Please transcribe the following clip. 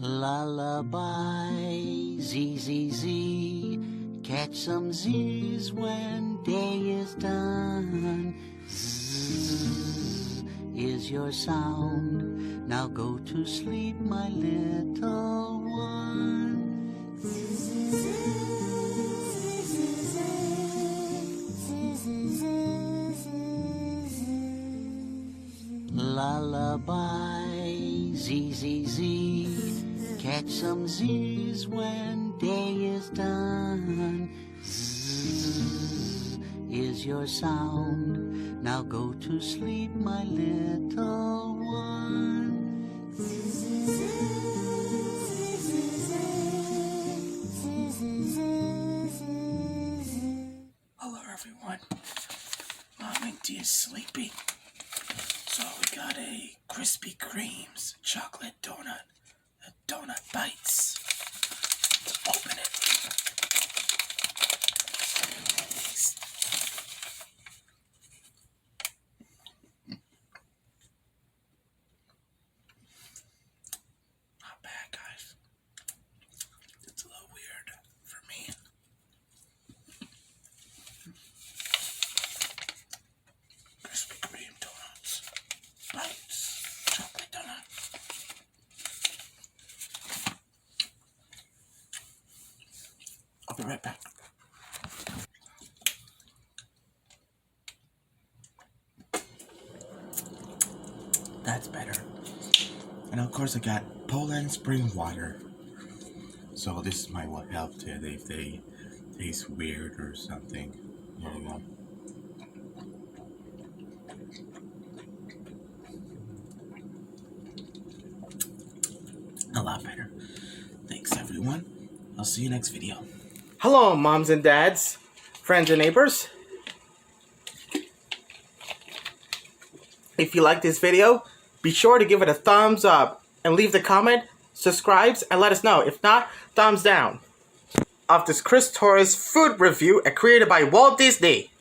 Lullaby, Z, Z, Z. Catch some Z's when day is done. Zzz is your sound. Now go to sleep, my little one. Lullaby, Z, Z, Z. Catch some Z's when day is done. Zzz is your sound. Now go to sleep, my little one. Hello everyone. Mom and Dee is sleeping. So we got a Krispy Kreme's chocolate donut. The donut bites. Let's open it. Not bad, guys. It's a little weird for me. Krispy Kreme donuts. Bites. Chocolate donut. I'll be right back. That's better. And of course I got Poland spring water. So this might help if they taste weird or something. There you go. A lot better. Thanks everyone. I'll see you next video. Hello, moms and dads, friends and neighbors. If you like this video, be sure to give it a thumbs up and leave the comment, subscribe, and let us know. If not, thumbs down. Of this Torres food review created by Walt Disney.